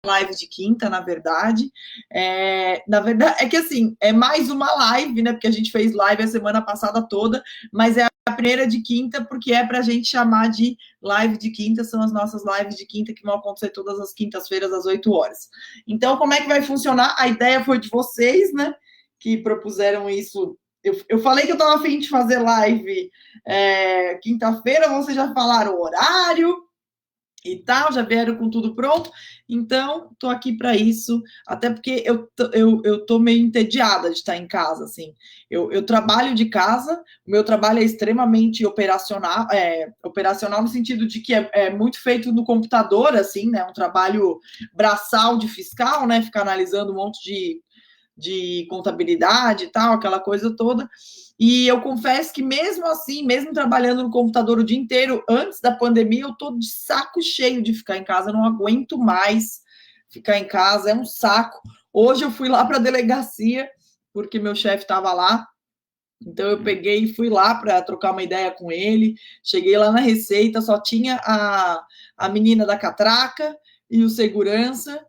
live de quinta, na verdade. Na verdade, é que assim, é mais uma live, né? Porque a gente fez live a semana passada toda, mas é a primeira de quinta, porque é para a gente chamar de live de quinta, são as nossas lives de quinta que vão acontecer todas as quintas-feiras, às 8 horas. Então, como é que vai funcionar? A ideia foi de vocês, né? Que propuseram isso. Eu falei que eu estava a fim de fazer live quinta-feira, vocês já falaram o horário e tal, já vieram com tudo pronto, então tô aqui para isso, até porque eu tô meio entediada de estar em casa, assim, eu trabalho de casa, o meu trabalho é extremamente operacional no sentido de que é muito feito no computador, assim, né, um trabalho braçal de fiscal, né, ficar analisando um monte de contabilidade e tal, aquela coisa toda. E eu confesso que mesmo assim, mesmo trabalhando no computador o dia inteiro, antes da pandemia, eu tô de saco cheio de ficar em casa, eu não aguento mais ficar em casa, é um saco. Hoje eu fui lá para a delegacia, porque meu chefe estava lá, então eu peguei e fui lá para trocar uma ideia com ele. Cheguei lá na Receita, só tinha a menina da catraca e o segurança.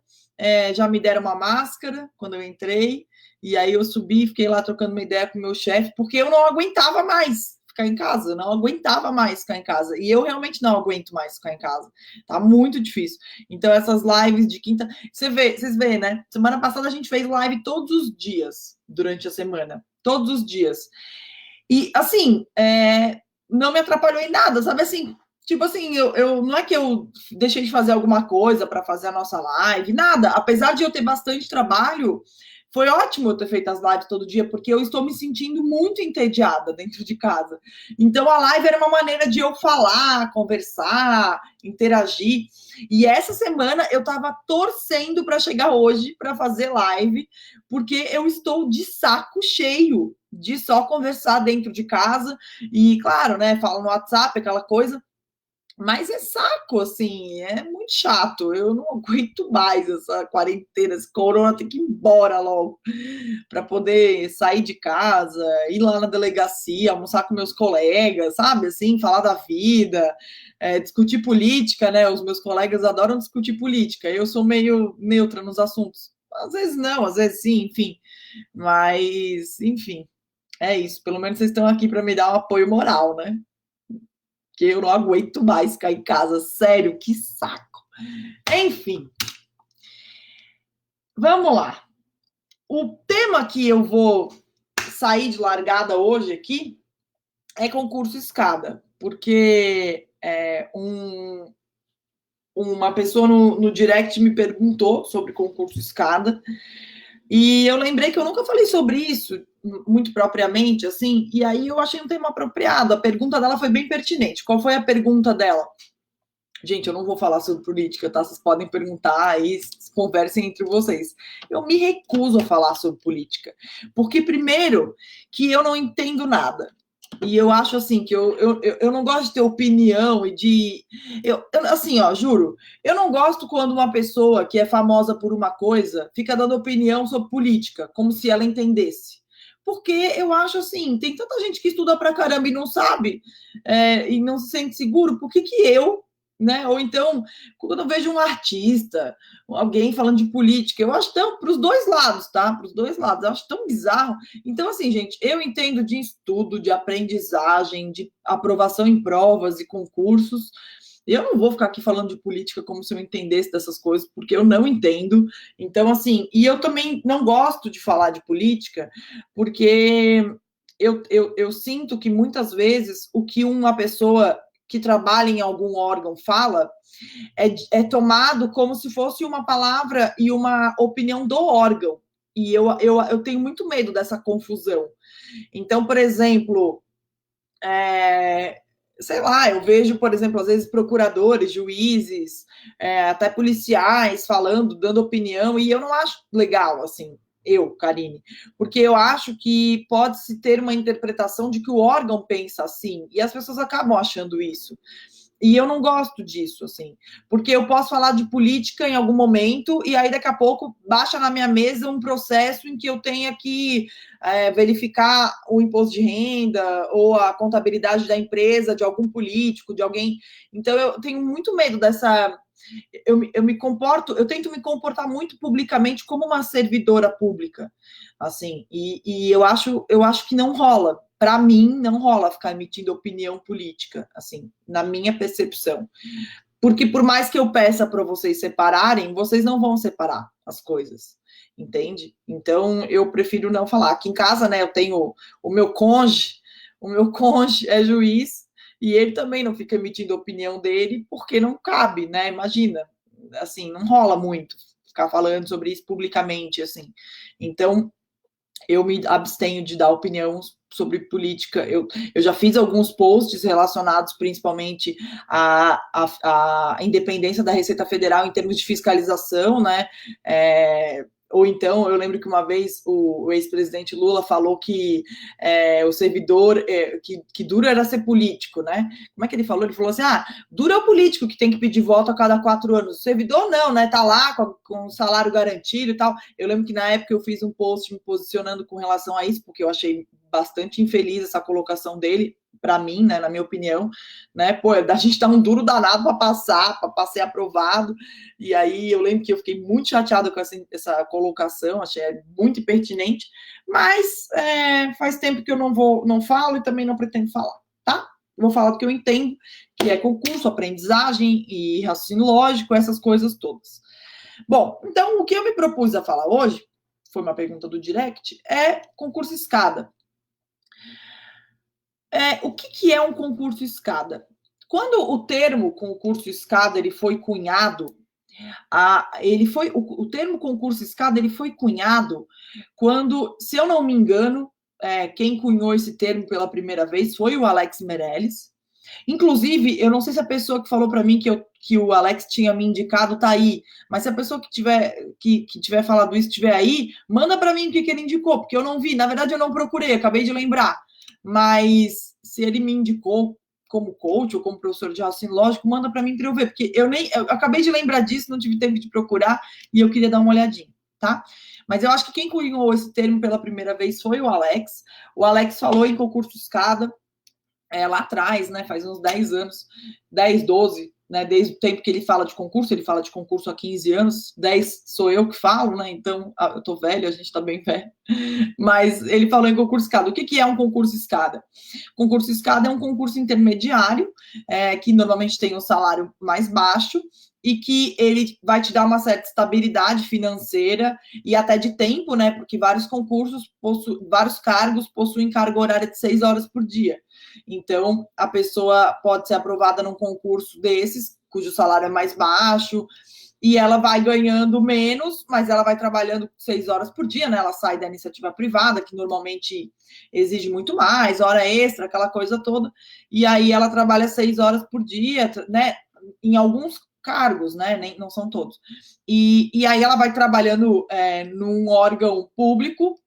Já me deram uma máscara quando eu entrei. E aí eu subi, fiquei lá trocando uma ideia com o meu chefe, porque eu não aguentava mais ficar em casa, não aguentava mais ficar em casa. E eu realmente não aguento mais ficar em casa. Tá muito difícil. Então essas lives de quinta, vocês vê, né? Semana passada a gente fez live todos os dias durante a semana, todos os dias. E, assim, não me atrapalhou em nada, sabe assim? Tipo assim, não é que eu deixei de fazer alguma coisa para fazer a nossa live, nada. Apesar de eu ter bastante trabalho, foi ótimo eu ter feito as lives todo dia, porque eu estou me sentindo muito entediada dentro de casa. Então, a live era uma maneira de eu falar, conversar, interagir. E essa semana eu estava torcendo para chegar hoje para fazer live, porque eu estou de saco cheio de só conversar dentro de casa e, claro, né, falo no WhatsApp, aquela coisa, mas é saco, assim, é muito chato. Eu não aguento mais essa quarentena, esse corona tem que ir embora logo para poder sair de casa, ir lá na delegacia, almoçar com meus colegas, sabe? Assim, falar da vida, discutir política, né? Os meus colegas adoram discutir política. Eu sou meio neutra nos assuntos. Às vezes não, às vezes sim, enfim. Mas, enfim, é isso. Pelo menos vocês estão aqui para me dar um apoio moral, né? Que eu não aguento mais ficar em casa. Sério, que saco. Enfim, vamos lá. O tema que eu vou sair de largada hoje aqui é concurso escada, porque uma pessoa no direct me perguntou sobre concurso escada e eu lembrei que eu nunca falei sobre isso muito propriamente, assim, e aí eu achei um tema apropriado. A pergunta dela foi bem pertinente. Qual foi a pergunta dela? Gente, eu não vou falar sobre política, tá? Vocês podem perguntar aí, conversem entre vocês. Eu me recuso a falar sobre política, porque, primeiro, que eu não entendo nada. E eu acho assim que eu não gosto de ter opinião e de. Assim, ó, juro, eu não gosto quando uma pessoa que é famosa por uma coisa fica dando opinião sobre política, como se ela entendesse. Porque eu acho assim, tem tanta gente que estuda pra caramba e não sabe, e não se sente seguro, por que eu, né? Ou então, quando eu vejo um artista, alguém falando de política, eu acho tão, para os dois lados, tá? Para os dois lados, eu acho tão bizarro. Então, assim, gente, eu entendo de estudo, de aprendizagem, de aprovação em provas e concursos. Eu não vou ficar aqui falando de política como se eu entendesse dessas coisas, porque eu não entendo. Então, assim, e eu também não gosto de falar de política, porque eu sinto que muitas vezes o que uma pessoa que trabalha em algum órgão fala é tomado como se fosse uma palavra e uma opinião do órgão. E eu tenho muito medo dessa confusão. Então, por exemplo, sei lá, eu vejo, por exemplo, às vezes procuradores, juízes, até policiais falando, dando opinião, e eu não acho legal, assim, eu, Karine, porque eu acho que pode-se ter uma interpretação de que o órgão pensa assim, e as pessoas acabam achando isso. E eu não gosto disso, assim, porque eu posso falar de política em algum momento e aí daqui a pouco baixa na minha mesa um processo em que eu tenha que verificar o imposto de renda ou a contabilidade da empresa, de algum político, de alguém. Então eu tenho muito medo eu me comporto, eu tento me comportar muito publicamente como uma servidora pública, assim, e eu acho que não rola. Para mim, não rola ficar emitindo opinião política, assim, na minha percepção. Porque por mais que eu peça para vocês separarem, vocês não vão separar as coisas, entende? Então eu prefiro não falar. Aqui em casa, né, eu tenho o meu cônjuge é juiz e ele também não fica emitindo a opinião dele porque não cabe, né? Imagina, assim, não rola muito ficar falando sobre isso publicamente, assim. Então eu me abstenho de dar opinião sobre política. Eu já fiz alguns posts relacionados principalmente à independência da Receita Federal em termos de fiscalização, né? Ou então, eu lembro que uma vez o ex-presidente Lula falou que o servidor, que duro era ser político, né? Como é que ele falou? Ele falou assim, duro é o político que tem que pedir voto a cada 4 anos. O servidor não, né? Tá lá com o salário garantido e tal. Eu lembro que na época eu fiz um post me posicionando com relação a isso, porque eu achei bastante infeliz essa colocação dele, para mim, né, na minha opinião, né, pô, a gente dá um duro danado para ser aprovado, e aí eu lembro que eu fiquei muito chateada com essa colocação, achei muito impertinente, mas faz tempo que eu não falo e também não pretendo falar, tá? Vou falar do que eu entendo, que é concurso, aprendizagem e raciocínio lógico, essas coisas todas. Bom, então o que eu me propus a falar hoje, foi uma pergunta do direct, é concurso escada. O que é um concurso escada? Quando o termo concurso escada ele foi cunhado, o termo concurso escada ele foi cunhado quando, se eu não me engano, quem cunhou esse termo pela primeira vez foi o Alex Meirelles. Inclusive, eu não sei se a pessoa que falou para mim que o Alex tinha me indicado tá aí, mas se a pessoa que tiver falado isso estiver aí, manda para mim o que ele indicou, porque eu não vi. Na verdade, eu não procurei, acabei de lembrar. Mas se ele me indicou como coach ou como professor de raciocínio lógico, manda para mim para eu ver, porque eu acabei de lembrar disso, não tive tempo de procurar e eu queria dar uma olhadinha, tá? Mas eu acho que quem cunhou esse termo pela primeira vez foi o Alex. O Alex falou em concurso escada lá atrás, né? Faz uns 10 anos, 10, 12, né? Desde o tempo que ele fala de concurso há 15 anos, 10 sou eu que falo, né? Então, eu tô velho, a gente tá bem velho. Mas ele falou em concurso escada. O que é um concurso escada? Concurso escada é um concurso intermediário, que normalmente tem um salário mais baixo, e que ele vai te dar uma certa estabilidade financeira e até de tempo, né? Porque vários vários cargos possuem carga horária de 6 horas por dia. Então, a pessoa pode ser aprovada num concurso desses, cujo salário é mais baixo, e ela vai ganhando menos, mas ela vai trabalhando 6 horas por dia, né? Ela sai da iniciativa privada, que normalmente exige muito mais, hora extra, aquela coisa toda, e aí ela trabalha 6 horas por dia, né? Em alguns cargos, né? Não são todos. E aí ela vai trabalhando num órgão público,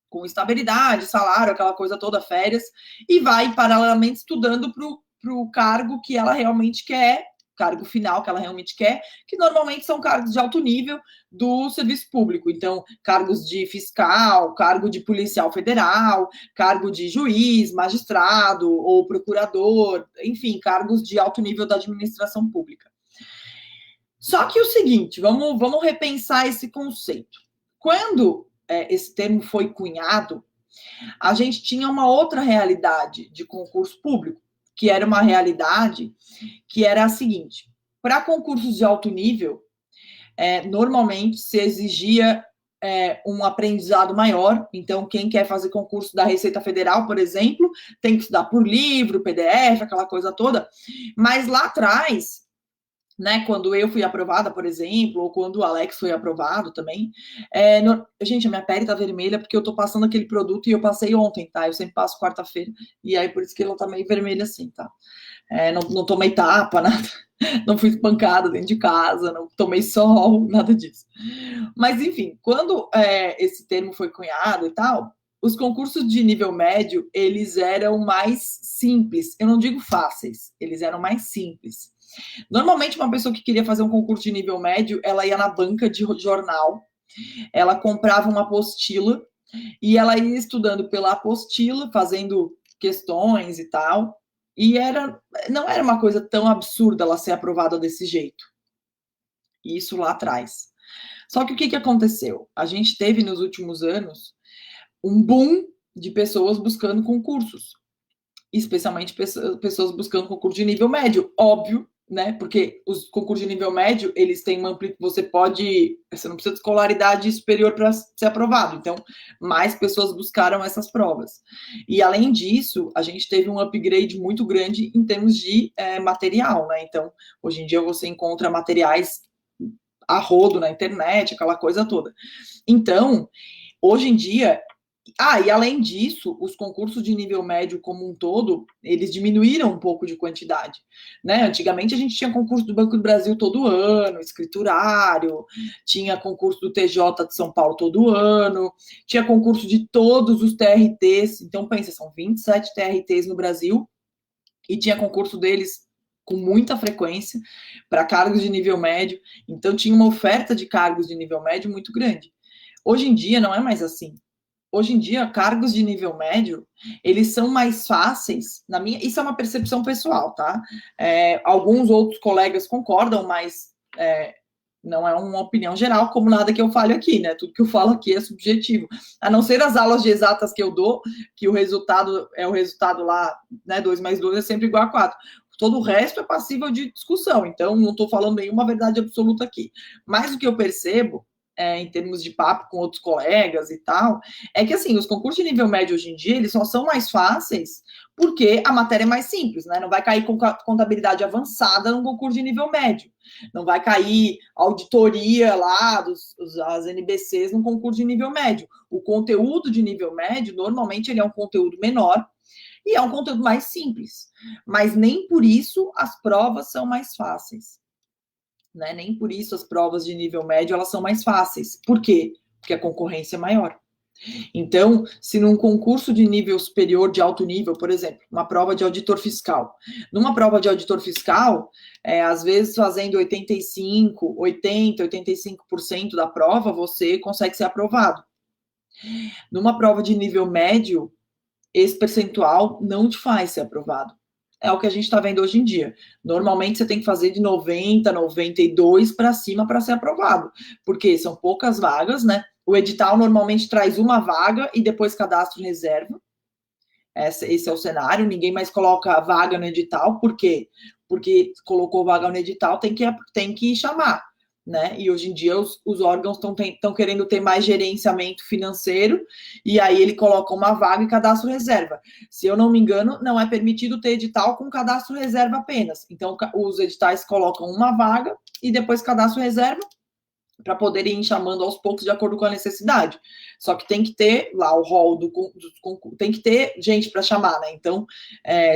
com estabilidade, salário, aquela coisa toda, férias, e vai paralelamente estudando para o cargo que ela realmente quer, cargo final que ela realmente quer, que normalmente são cargos de alto nível do serviço público. Então, cargos de fiscal, cargo de policial federal, cargo de juiz, magistrado ou procurador, enfim, cargos de alto nível da administração pública. Só que o seguinte, vamos repensar esse conceito. Quando esse termo foi cunhado, a gente tinha uma outra realidade de concurso público, que era uma realidade que era a seguinte: para concursos de alto nível, normalmente se exigia um aprendizado maior. Então, quem quer fazer concurso da Receita Federal, por exemplo, tem que estudar por livro, PDF, aquela coisa toda. Mas lá atrás, né, quando eu fui aprovada, por exemplo, ou quando o Alex foi aprovado também. Gente, a minha pele tá vermelha porque eu tô passando aquele produto e eu passei ontem, tá? Eu sempre passo quarta-feira, e aí por isso que ela tá meio vermelha assim, tá? Não tomei tapa, nada, não fui espancada dentro de casa, não tomei sol, nada disso. Mas, enfim, quando esse termo foi cunhado e tal, os concursos de nível médio, eles eram mais simples. Eu não digo fáceis, eles eram mais simples. Normalmente, uma pessoa que queria fazer um concurso de nível médio, ela ia na banca de jornal, ela comprava uma apostila e ela ia estudando pela apostila, fazendo questões e tal. E não era uma coisa tão absurda ela ser aprovada desse jeito, Isso lá atrás. Só que o que aconteceu? A gente teve nos últimos anos um boom de pessoas buscando concursos, especialmente pessoas buscando concurso de nível médio, óbvio, né? Porque os concursos de nível médio, eles têm uma você não precisa de escolaridade superior para ser aprovado. Então, mais pessoas buscaram essas provas. E além disso, a gente teve um upgrade muito grande em termos de material, né? Então, hoje em dia você encontra materiais a rodo na internet, aquela coisa toda. Então, hoje em dia, e além disso, os concursos de nível médio como um todo, eles diminuíram um pouco de quantidade, né? Antigamente a gente tinha concurso do Banco do Brasil todo ano, escriturário, tinha concurso do TJ de São Paulo todo ano, tinha concurso de todos os TRTs, então pensa, são 27 TRTs no Brasil, e tinha concurso deles com muita frequência para cargos de nível médio, então tinha uma oferta de cargos de nível médio muito grande. Hoje em dia não é mais assim. Hoje em dia, cargos de nível médio, eles são mais fáceis, isso é uma percepção pessoal, tá? Alguns outros colegas concordam, mas não é uma opinião geral, como nada que eu fale aqui, né? Tudo que eu falo aqui é subjetivo. A não ser as aulas de exatas que eu dou, que o resultado é o resultado lá, né? 2 mais 2 é sempre igual a 4. Todo o resto é passível de discussão, então não estou falando nenhuma verdade absoluta aqui. Mas o que eu percebo, em termos de papo com outros colegas e tal, é que assim, os concursos de nível médio hoje em dia, eles só são mais fáceis porque a matéria é mais simples, né? Não vai cair com contabilidade avançada num concurso de nível médio. Não vai cair auditoria lá das NBCs num concurso de nível médio. O conteúdo de nível médio, normalmente, ele é um conteúdo menor e é um conteúdo mais simples. Mas nem por isso as provas são mais fáceis. Né? Nem por isso as provas de nível médio elas são mais fáceis. Por quê? Porque a concorrência é maior. Então, se num concurso de nível superior, de alto nível, por exemplo, uma prova de auditor fiscal, numa prova de auditor fiscal, às vezes fazendo 85, 80, 85% da prova, você consegue ser aprovado. Numa prova de nível médio, esse percentual não te faz ser aprovado. É o que a gente está vendo hoje em dia. Normalmente você tem que fazer de 90, 92 para cima para ser aprovado, porque são poucas vagas, né? O edital normalmente traz uma vaga e depois cadastro reserva. Esse é o cenário, ninguém mais coloca vaga no edital, por quê? Porque colocou vaga no edital, tem que chamar. Né? E hoje em dia os órgãos estão querendo ter mais gerenciamento financeiro, e aí ele coloca uma vaga e cadastro reserva. Se eu não me engano, não é permitido ter edital com cadastro reserva apenas. Então, os editais colocam uma vaga e depois cadastro reserva, para poderem ir chamando aos poucos de acordo com a necessidade. Só que tem que ter lá o rol do concurso, tem que ter gente para chamar, né? Então,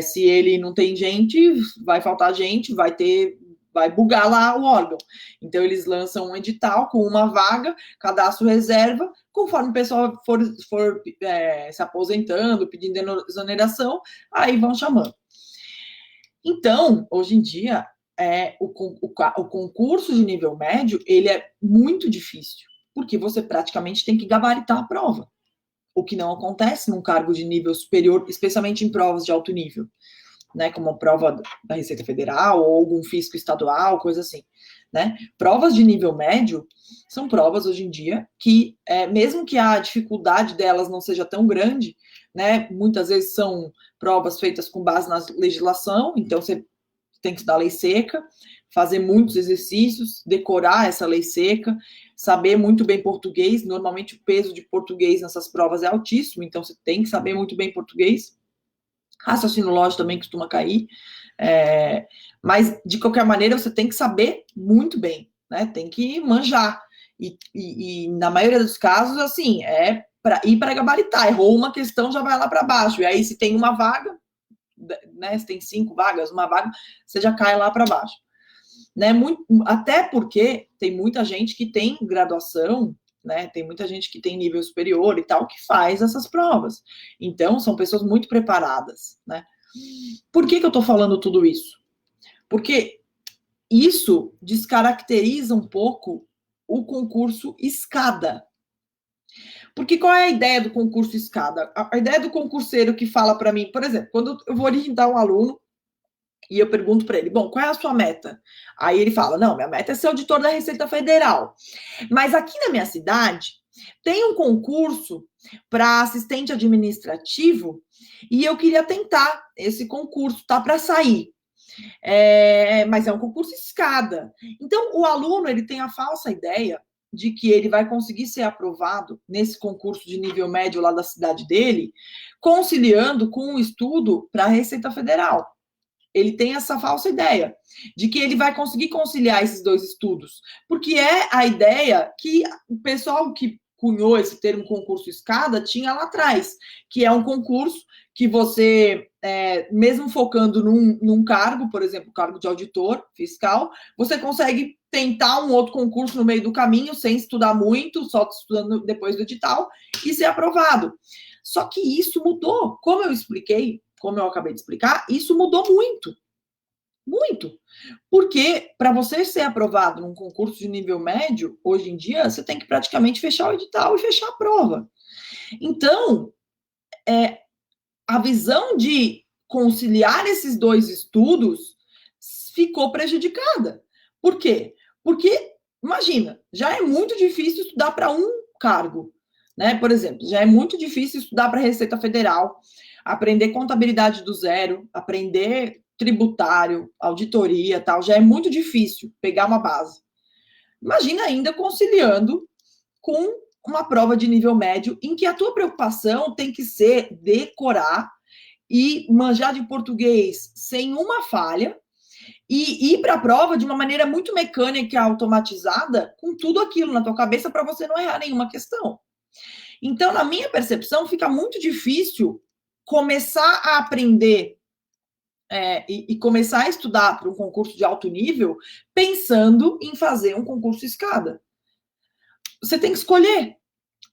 se ele não tem gente, vai faltar gente, vai bugar lá o órgão. Então, eles lançam um edital com uma vaga, cadastro reserva, conforme o pessoal for se aposentando, pedindo exoneração, aí vão chamando. Então, hoje em dia, o concurso de nível médio, ele é muito difícil, porque você praticamente tem que gabaritar a prova, o que não acontece num cargo de nível superior, especialmente em provas de alto nível, né, como a prova da Receita Federal ou algum fisco estadual, coisa assim, né? Provas de nível médio são provas hoje em dia que, mesmo que a dificuldade delas não seja tão grande, né, muitas vezes são provas feitas com base na legislação, então você tem que estudar lei seca, fazer muitos exercícios, decorar essa lei seca, saber muito bem português. Normalmente o peso de português nessas provas é altíssimo, então você tem que saber muito bem português. Raciocínio lógico também costuma cair, mas de qualquer maneira você tem que saber muito bem, né? Tem que manjar. E na maioria dos casos, assim, é para ir para gabaritar. Errou uma questão, já vai lá para baixo. E aí, se tem uma vaga, né? Se tem 5 vagas, uma vaga, você já cai lá para baixo. Né? Até porque tem muita gente que tem graduação, né? Tem muita gente que tem nível superior e tal, que faz essas provas. Então, são pessoas muito preparadas, né? Por que eu estou falando tudo isso? Porque isso descaracteriza um pouco o concurso escada. Porque qual é a ideia do concurso escada? A ideia do concurseiro que fala para mim, por exemplo, quando eu vou orientar um aluno E eu pergunto para ele, bom, qual é a sua meta? Aí ele fala, não, minha meta é ser auditor da Receita Federal. Mas aqui na minha cidade tem um concurso para assistente administrativo e eu queria tentar esse concurso, tá para sair. Mas é um concurso escada. Então, o aluno ele tem a falsa ideia de que ele vai conseguir ser aprovado nesse concurso de nível médio lá da cidade dele, conciliando com o estudo para a Receita Federal. Ele tem essa falsa ideia de que ele vai conseguir conciliar esses dois estudos, porque é a ideia que o pessoal que cunhou esse termo concurso escada tinha lá atrás, que é um concurso que você, mesmo focando num cargo, por exemplo, cargo de auditor fiscal, você consegue tentar um outro concurso no meio do caminho, sem estudar muito, só estudando depois do edital, e ser aprovado. Só que isso mudou, como eu expliquei, como eu acabei de explicar, isso mudou muito. Muito. Porque para você ser aprovado num concurso de nível médio, hoje em dia, você tem que praticamente fechar o edital e fechar a prova. Então, a visão de conciliar esses dois estudos ficou prejudicada. Por quê? Porque, imagina, já é muito difícil estudar para um cargo, né? Por exemplo, já é muito difícil estudar para a Receita Federal, aprender contabilidade do zero, aprender tributário, auditoria, tal, já é muito difícil pegar uma base. Imagina ainda conciliando com uma prova de nível médio em que a tua preocupação tem que ser decorar e manjar de português sem uma falha e ir para a prova de uma maneira muito mecânica e automatizada, com tudo aquilo na tua cabeça para você não errar nenhuma questão. Então, na minha percepção, fica muito difícil começar a aprender e começar a estudar para um concurso de alto nível pensando em fazer um concurso escada. Você tem que escolher.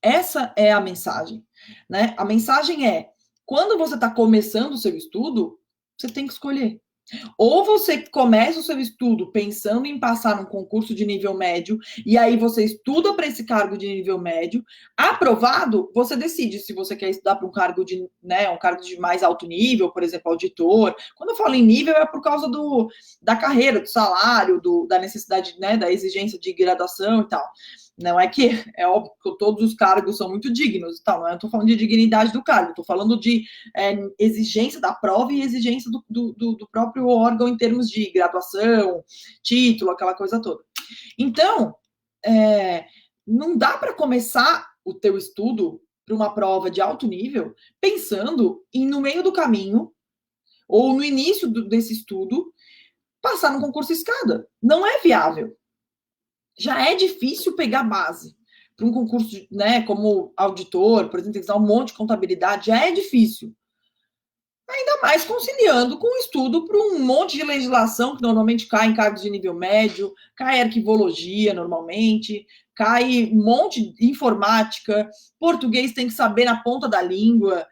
Essa é a mensagem, né? A mensagem é, quando você está começando o seu estudo, você tem que escolher. Ou você começa o seu estudo pensando em passar num concurso de nível médio, e aí você estuda para esse cargo de nível médio, aprovado, você decide se você quer estudar para um cargo de, né, um cargo de mais alto nível, por exemplo, auditor. Quando eu falo em nível, é por causa da carreira, do salário, da necessidade, né, da exigência de graduação e tal. Não é que, é óbvio que todos os cargos são muito dignos e tal, não estou falando de dignidade do cargo, estou falando de exigência da prova e exigência do próprio órgão em termos de graduação, título, aquela coisa toda. Então, não dá para começar o teu estudo para uma prova de alto nível pensando em, no meio do caminho, ou no início desse estudo, passar no concurso escada. Não é viável. Já é difícil pegar base para um concurso, né, como auditor, por exemplo, tem que usar um monte de contabilidade, já é difícil. Ainda mais conciliando com o estudo para um monte de legislação que normalmente cai em cargos de nível médio, cai arquivologia normalmente, cai um monte de informática, português tem que saber na ponta da língua,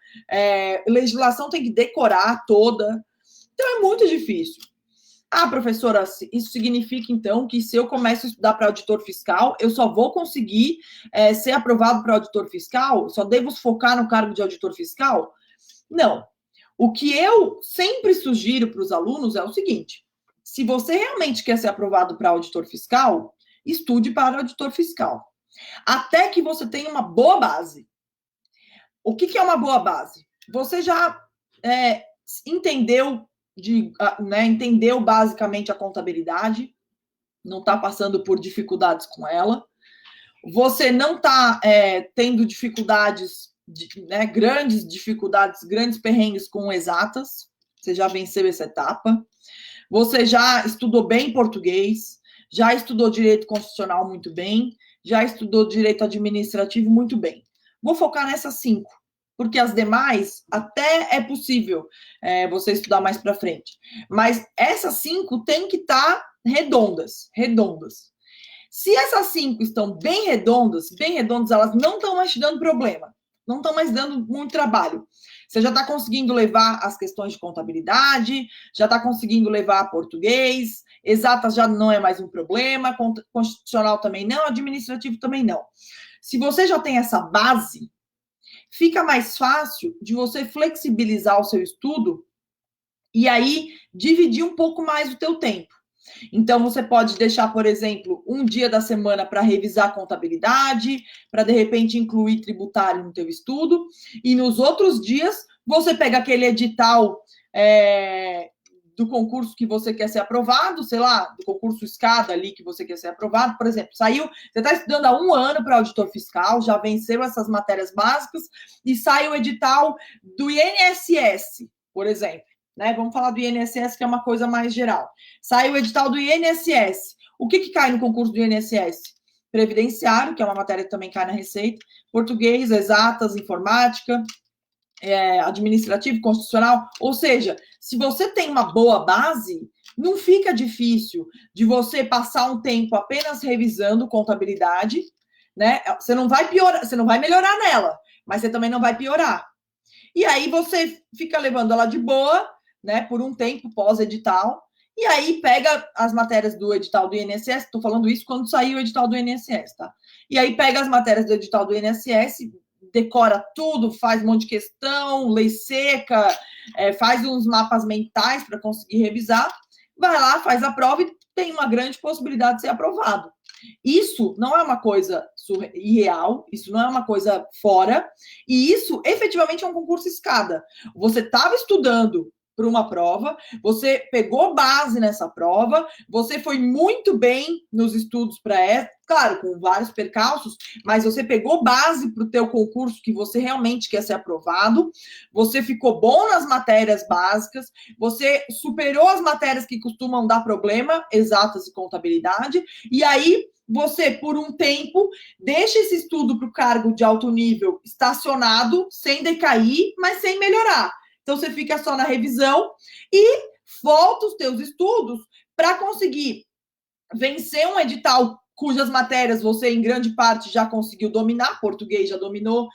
legislação tem que decorar toda. Então é muito difícil. Ah, professora, isso significa, então, que se eu começo a estudar para auditor fiscal, eu só vou conseguir ser aprovado para auditor fiscal? Só devo focar no cargo de auditor fiscal? Não. O que eu sempre sugiro para os alunos é o seguinte: se você realmente quer ser aprovado para auditor fiscal, estude para auditor fiscal. Até que você tenha uma boa base. O que é uma boa base? Você já entendeu entendeu basicamente a contabilidade, não está passando por dificuldades com ela, você não está tendo dificuldades, grandes dificuldades, grandes perrengues com exatas, você já venceu essa etapa, você já estudou bem português, já estudou direito constitucional muito bem, já estudou direito administrativo muito bem. Vou focar nessas 5. Porque as demais até é possível você estudar mais para frente. Mas essas 5 têm que estar redondas. Se essas 5 estão bem redondas, elas não estão mais te dando problema. Não estão mais dando muito trabalho. Você já está conseguindo levar as questões de contabilidade, já está conseguindo levar português, exatas já não é mais um problema, constitucional também não, administrativo também não. Se você já tem essa base, fica mais fácil de você flexibilizar o seu estudo E aí, dividir um pouco mais o teu tempo. Então, você pode deixar, por exemplo, um dia da semana para revisar contabilidade, para, de repente, incluir tributário no teu estudo, e nos outros dias, você pega aquele edital do concurso que você quer ser aprovado, sei lá, do concurso escada ali que você quer ser aprovado, por exemplo, saiu, você está estudando há 1 ano para auditor fiscal, já venceu essas matérias básicas, e sai o edital do INSS, por exemplo. Né? Vamos falar do INSS, que é uma coisa mais geral. Sai o edital do INSS. O que cai no concurso do INSS? Previdenciário, que é uma matéria que também cai na Receita, português, exatas, informática, administrativo, constitucional. Ou seja, se você tem uma boa base, não fica difícil de você passar um tempo apenas revisando contabilidade, né? Você não vai piorar, você não vai melhorar nela, mas você também não vai piorar. E aí você fica levando ela de boa, né, por um tempo pós-edital, e aí pega as matérias do edital do INSS, estou falando isso quando sair o edital do INSS, tá? E aí pega as matérias do edital do INSS, decora tudo, faz um monte de questão, lei seca, faz uns mapas mentais para conseguir revisar, vai lá, faz a prova e tem uma grande possibilidade de ser aprovado. Isso não é uma coisa irreal, isso não é uma coisa fora, e isso efetivamente é um concurso escada. Você estava estudando para uma prova, você pegou base nessa prova, você foi muito bem nos estudos para essa, claro, com vários percalços, mas você pegou base para o teu concurso que você realmente quer ser aprovado, você ficou bom nas matérias básicas, você superou as matérias que costumam dar problema, exatas e contabilidade, e aí você, por um tempo, deixa esse estudo para o cargo de alto nível estacionado, sem decair, mas sem melhorar. Então, você fica só na revisão e volta os teus estudos para conseguir vencer um edital cujas matérias você, em grande parte, já conseguiu dominar. Português já dominou,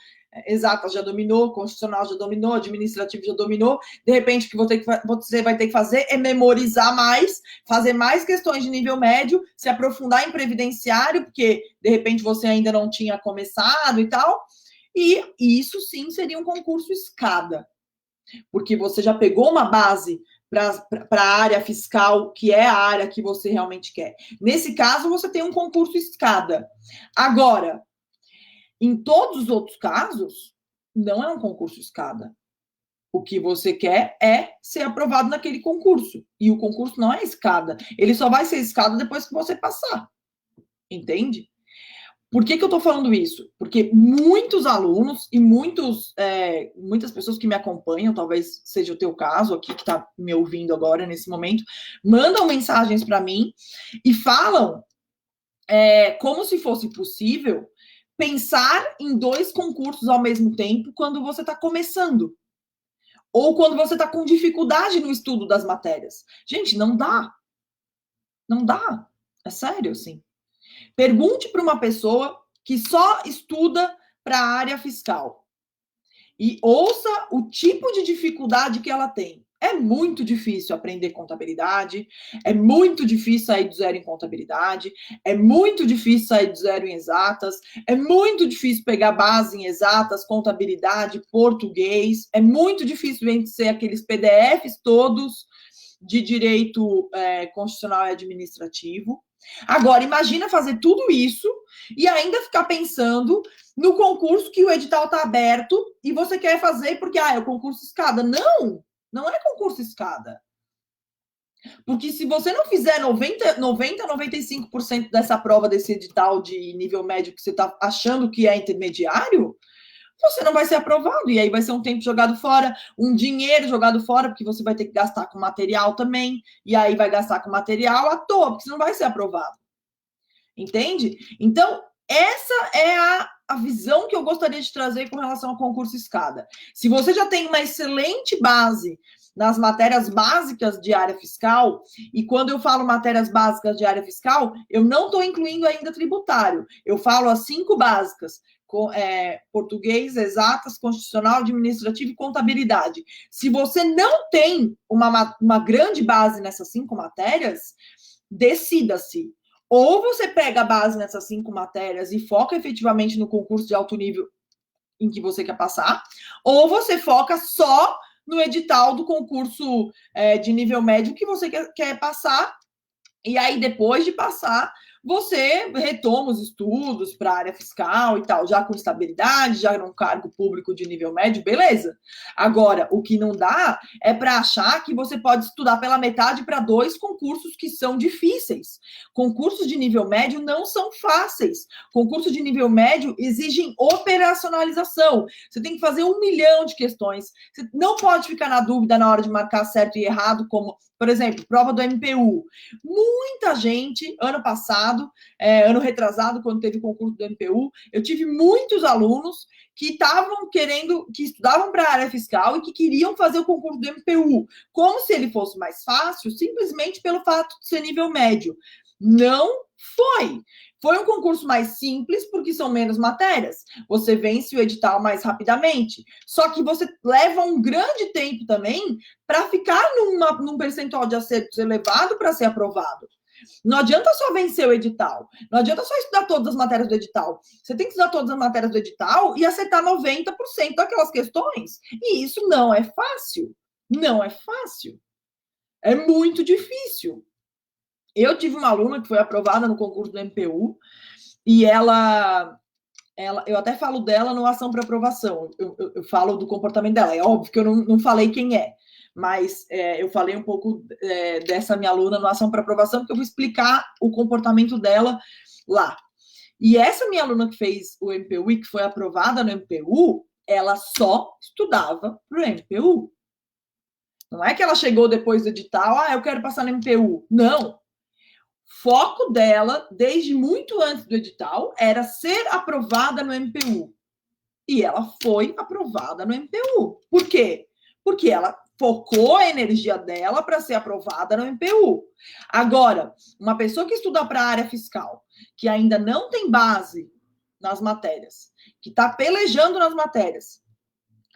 exatas já dominou, constitucional já dominou, administrativo já dominou. De repente, o que você vai ter que fazer é memorizar mais, fazer mais questões de nível médio, se aprofundar em previdenciário, porque, de repente, você ainda não tinha começado e tal. E isso, sim, seria um concurso escada, porque você já pegou uma base para a área fiscal, que é a área que você realmente quer. Nesse caso, você tem um concurso escada. Agora, em todos os outros casos, não é um concurso escada. O que você quer é ser aprovado naquele concurso. E o concurso não é escada. Ele só vai ser escada depois que você passar. Entende? Por que eu estou falando isso? Porque muitos alunos e muitas pessoas que me acompanham, talvez seja o teu caso aqui, que está me ouvindo agora, nesse momento, mandam mensagens para mim e falam como se fosse possível pensar em 2 concursos ao mesmo tempo quando você está começando. Ou quando você está com dificuldade no estudo das matérias. Gente, não dá. Não dá. É sério, assim. Pergunte para uma pessoa que só estuda para a área fiscal e ouça o tipo de dificuldade que ela tem. É muito difícil aprender contabilidade, é muito difícil sair do zero em contabilidade, é muito difícil sair do zero em exatas, é muito difícil pegar base em exatas, contabilidade, português, é muito difícil vencer aqueles PDFs todos de direito constitucional e administrativo. Agora, imagina fazer tudo isso e ainda ficar pensando no concurso que o edital está aberto e você quer fazer porque é o concurso escada. Não, não é concurso escada. Porque se você não fizer 95% dessa prova desse edital de nível médio que você está achando que é intermediário, você não vai ser aprovado. E aí vai ser um tempo jogado fora, um dinheiro jogado fora, porque você vai ter que gastar com material também, e aí vai gastar com material à toa, porque você não vai ser aprovado. Entende? Então, essa é a visão que eu gostaria de trazer com relação ao concurso escada. Se você já tem uma excelente base nas matérias básicas de área fiscal, e quando eu falo matérias básicas de área fiscal, eu não estou incluindo ainda tributário. Eu falo as 5 básicas, português, exatas, constitucional, administrativo e contabilidade. Se você não tem uma grande base nessas 5 matérias, decida-se. Ou você pega a base nessas 5 matérias e foca efetivamente no concurso de alto nível em que você quer passar, ou você foca só no edital do concurso de nível médio que você quer passar. E aí, depois de passar, você retoma os estudos para a área fiscal e tal, já com estabilidade, já num cargo público de nível médio, beleza. Agora, o que não dá é para achar que você pode estudar pela metade para 2 concursos que são difíceis. Concursos de nível médio não são fáceis. Concursos de nível médio exigem operacionalização. Você tem que fazer 1 milhão de questões. Você não pode ficar na dúvida na hora de marcar certo e errado, como, por exemplo, prova do MPU. Muita gente, ano passado, ano retrasado, quando teve o concurso do MPU, eu tive muitos alunos que estavam querendo, que estudavam para a área fiscal e que queriam fazer o concurso do MPU, como se ele fosse mais fácil, simplesmente pelo fato de ser nível médio. Não foi. Foi um concurso mais simples, porque são menos matérias. Você vence o edital mais rapidamente. Só que você leva um grande tempo também para ficar num percentual de acertos elevado para ser aprovado. Não adianta só vencer o edital. Não adianta só estudar todas as matérias do edital. Você tem que estudar todas as matérias do edital e acertar 90% daquelas questões. E isso não é fácil. Não é fácil. É muito difícil. Eu tive uma aluna que foi aprovada no concurso do MPU e eu até falo dela no ação para aprovação. Eu falo do comportamento dela. É óbvio que eu não falei quem é, mas eu falei um pouco dessa minha aluna no ação para aprovação, porque eu vou explicar o comportamento dela lá. E essa minha aluna que fez o MPU e que foi aprovada no MPU, ela só estudava para o MPU. Não é que ela chegou depois do edital, eu quero passar no MPU. Não. Foco dela, desde muito antes do edital, era ser aprovada no MPU. E ela foi aprovada no MPU. Por quê? Porque ela focou a energia dela para ser aprovada no MPU. Agora, uma pessoa que estuda para a área fiscal, que ainda não tem base nas matérias, que está pelejando nas matérias,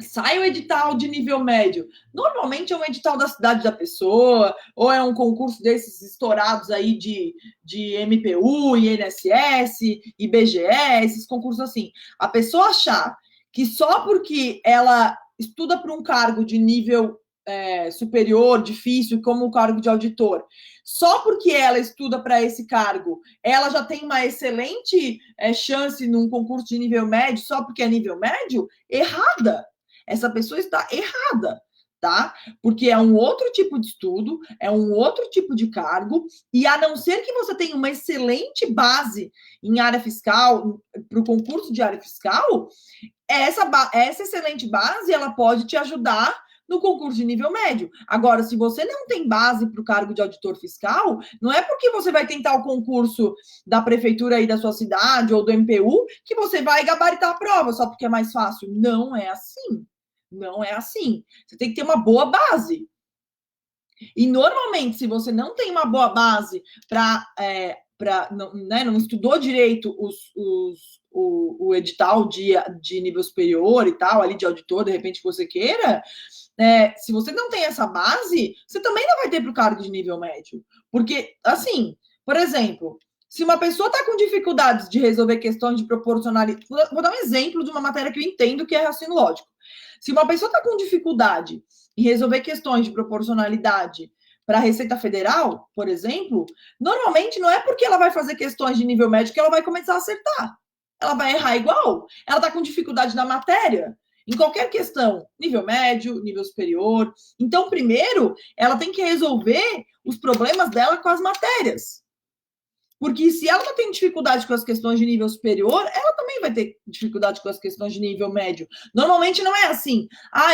sai o edital de nível médio. Normalmente é um edital da cidade da pessoa, ou é um concurso desses estourados aí de MPU, INSS, IBGE, esses concursos assim. A pessoa achar que só porque ela estuda para um cargo de nível superior, difícil, como o cargo de auditor, só porque ela estuda para esse cargo, ela já tem uma excelente chance num concurso de nível médio, só porque é nível médio? Errada. Essa pessoa está errada, tá? Porque é um outro tipo de estudo, é um outro tipo de cargo, e a não ser que você tenha uma excelente base em área fiscal, para o concurso de área fiscal, essa excelente base, ela pode te ajudar no concurso de nível médio. Agora, se você não tem base para o cargo de auditor fiscal, não é porque você vai tentar o concurso da prefeitura aí da sua cidade ou do MPU que você vai gabaritar a prova só porque é mais fácil. Não é assim. Não é assim. Você tem que ter uma boa base. E, normalmente, se você não tem uma boa base não estudou direito o edital de nível superior e tal, ali de auditor, de repente, que você queira, se você não tem essa base, você também não vai ter para o cargo de nível médio. Porque, assim, por exemplo, se uma pessoa está com dificuldades de resolver questões de proporcionalidade, vou dar um exemplo de uma matéria que eu entendo que é raciocínio lógico. Se uma pessoa está com dificuldade em resolver questões de proporcionalidade para a Receita Federal, por exemplo, normalmente não é porque ela vai fazer questões de nível médio que ela vai começar a acertar. Ela vai errar igual. Ela está com dificuldade na matéria, em qualquer questão, nível médio, nível superior. Então, primeiro, ela tem que resolver os problemas dela com as matérias. Porque se ela não tem dificuldade com as questões de nível superior, ela também vai ter dificuldade com as questões de nível médio. Normalmente não é assim.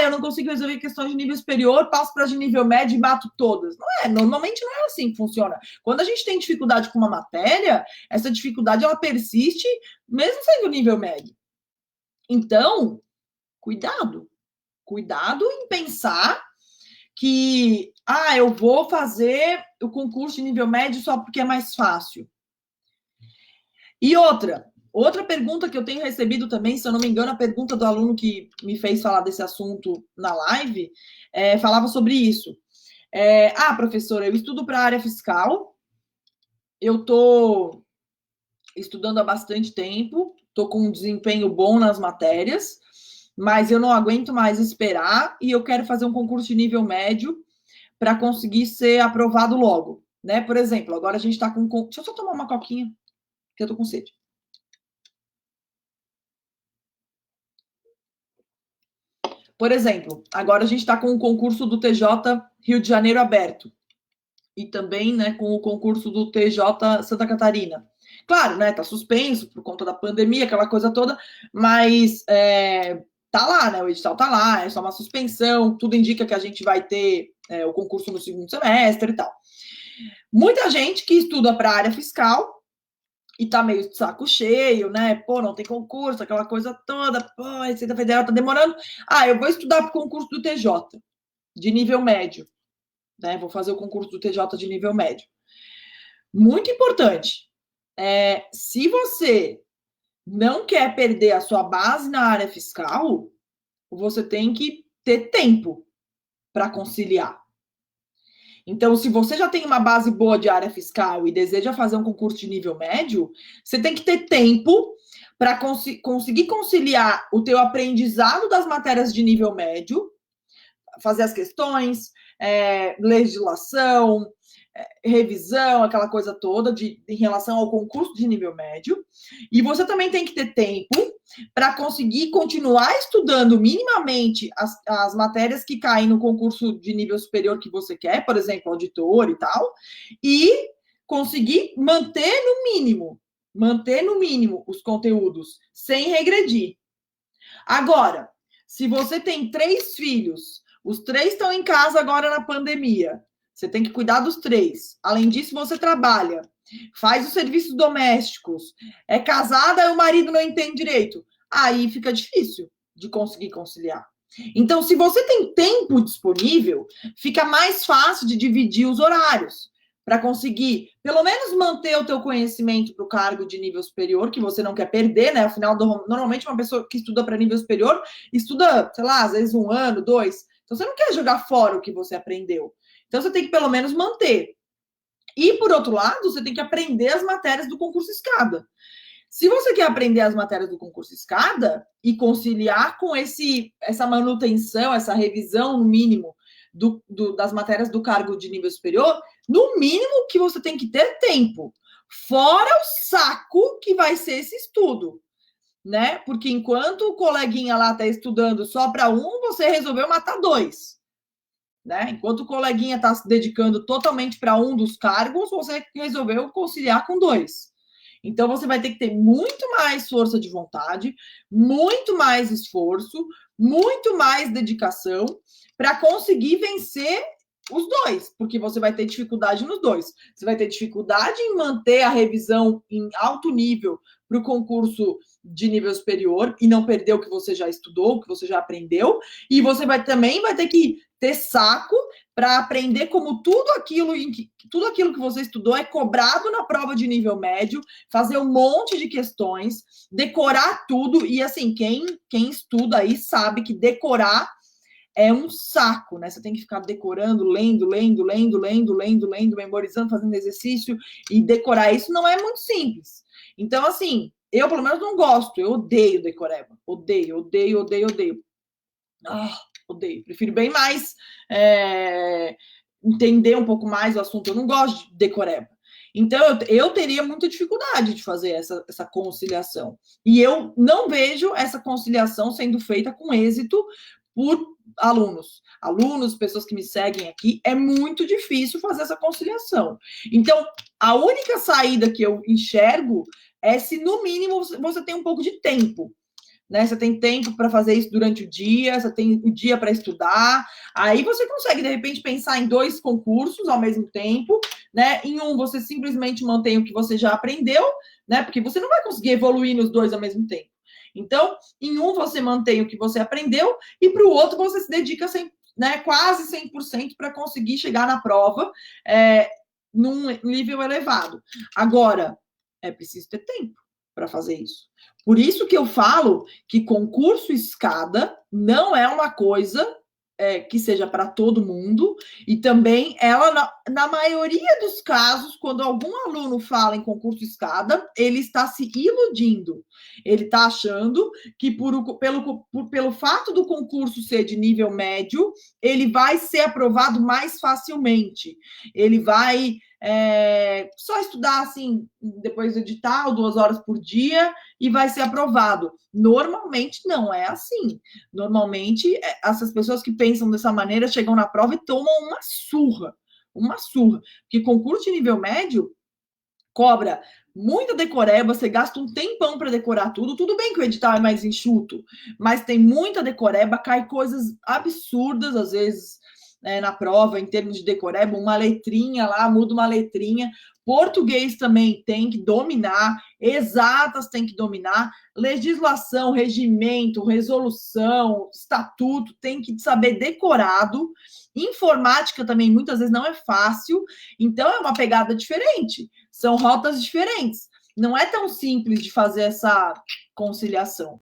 Eu não consigo resolver questões de nível superior, passo para as de nível médio e bato todas. Não é. Normalmente não é assim que funciona. Quando a gente tem dificuldade com uma matéria, essa dificuldade ela persiste mesmo sendo nível médio. Então, cuidado. Cuidado em pensar que eu vou fazer o concurso de nível médio só porque é mais fácil. E outra pergunta que eu tenho recebido também, se eu não me engano, a pergunta do aluno que me fez falar desse assunto na live, falava sobre isso. Professora, eu estudo para a área fiscal, eu estou estudando há bastante tempo, estou com um desempenho bom nas matérias, mas eu não aguento mais esperar e eu quero fazer um concurso de nível médio para conseguir ser aprovado logo, né? Por exemplo, agora a gente está com... Deixa eu só tomar uma coquinha, que eu tô com sede. Por exemplo, agora a gente está com o concurso do TJ Rio de Janeiro aberto. E também, né, com o concurso do TJ Santa Catarina. Claro, né, tá suspenso por conta da pandemia, aquela coisa toda, mas tá lá, né, o edital tá lá, é só uma suspensão, tudo indica que a gente vai ter o concurso no segundo semestre e tal. Muita gente que estuda para a área fiscal e tá meio de saco cheio, né, pô, não tem concurso, aquela coisa toda, pô, a Receita Federal tá demorando. Ah, eu vou estudar para o concurso do TJ, de nível médio. Né, vou fazer o concurso do TJ de nível médio. Muito importante. Se você não quer perder a sua base na área fiscal, você tem que ter tempo para conciliar. Então, se você já tem uma base boa de área fiscal e deseja fazer um concurso de nível médio, você tem que ter tempo para conseguir conciliar o teu aprendizado das matérias de nível médio, fazer as questões, legislação, revisão, aquela coisa toda em relação ao concurso de nível médio. E você também tem que ter tempo para conseguir continuar estudando minimamente as matérias que caem no concurso de nível superior que você quer, por exemplo, auditor e tal, e conseguir manter no mínimo os conteúdos, sem regredir. Agora, se você tem 3 filhos, os 3 estão em casa agora na pandemia, você tem que cuidar dos 3. Além disso, você trabalha, faz os serviços domésticos, é casada e o marido não entende direito. Aí fica difícil de conseguir conciliar. Então, se você tem tempo disponível, fica mais fácil de dividir os horários para conseguir, pelo menos, manter o teu conhecimento para o cargo de nível superior, que você não quer perder, né? Afinal, normalmente uma pessoa que estuda para nível superior, estuda, sei lá, às vezes 1 ano, 2. Então, você não quer jogar fora o que você aprendeu. Então, você tem que, pelo menos, manter. E, por outro lado, você tem que aprender as matérias do concurso escada. Se você quer aprender as matérias do concurso escada e conciliar com essa manutenção, essa revisão, no mínimo, das matérias do cargo de nível superior, no mínimo que você tem que ter tempo. Fora o saco que vai ser esse estudo, né? Porque enquanto o coleguinha lá está estudando só para um, você resolveu matar 2. Né? Enquanto o coleguinha está se dedicando totalmente para um dos cargos, você resolveu conciliar com 2. Então, você vai ter que ter muito mais força de vontade, muito mais esforço, muito mais dedicação para conseguir vencer os 2, porque você vai ter dificuldade nos 2. Você vai ter dificuldade em manter a revisão em alto nível para o concurso de nível superior e não perder o que você já estudou, o que você já aprendeu, e você também vai ter que ter saco para aprender como tudo aquilo que você estudou é cobrado na prova de nível médio, fazer um monte de questões, decorar tudo, e assim, quem estuda aí sabe que decorar é um saco, né? Você tem que ficar decorando, lendo, memorizando, fazendo exercício, e decorar isso não é muito simples. Então, assim, eu pelo menos não gosto, eu odeio decoreba. Odeio. Odeio. Prefiro bem mais entender um pouco mais o assunto. Eu não gosto de decoreba. Então, eu teria muita dificuldade de fazer essa conciliação. E eu não vejo essa conciliação sendo feita com êxito por alunos, pessoas que me seguem aqui. É muito difícil fazer essa conciliação. Então, a única saída que eu enxergo é se, no mínimo, você tem um pouco de tempo. Né? Você tem tempo para fazer isso durante o dia, você tem o dia para estudar, aí você consegue, de repente, pensar em 2 concursos ao mesmo tempo, né? Em um, você simplesmente mantém o que você já aprendeu, né? Porque você não vai conseguir evoluir nos 2 ao mesmo tempo. Então, em um, você mantém o que você aprendeu, e para o outro, você se dedica quase 100% para conseguir chegar na prova num nível elevado. Agora, é preciso ter tempo para fazer isso. Por isso que eu falo que concurso escada não é uma coisa que seja para todo mundo, e também ela na maioria dos casos, quando algum aluno fala em concurso escada, ele está se iludindo. Ele está achando que pelo fato do concurso ser de nível médio, ele vai ser aprovado mais facilmente. Ele vai só estudar assim, depois do edital, 2 horas por dia, e vai ser aprovado. Normalmente não é assim. Normalmente, essas pessoas que pensam dessa maneira chegam na prova e tomam uma surra. Uma surra. Porque concurso de nível médio cobra muita decoreba, você gasta um tempão para decorar tudo. Tudo bem que o edital é mais enxuto, mas tem muita decoreba, cai coisas absurdas, às vezes, na prova, em termos de decoreba, uma letrinha lá, muda uma letrinha. Português também tem que dominar, exatas tem que dominar, legislação, regimento, resolução, estatuto, tem que saber decorado. Informática também, muitas vezes, não é fácil, então é uma pegada diferente. São rotas diferentes. Não é tão simples de fazer essa conciliação.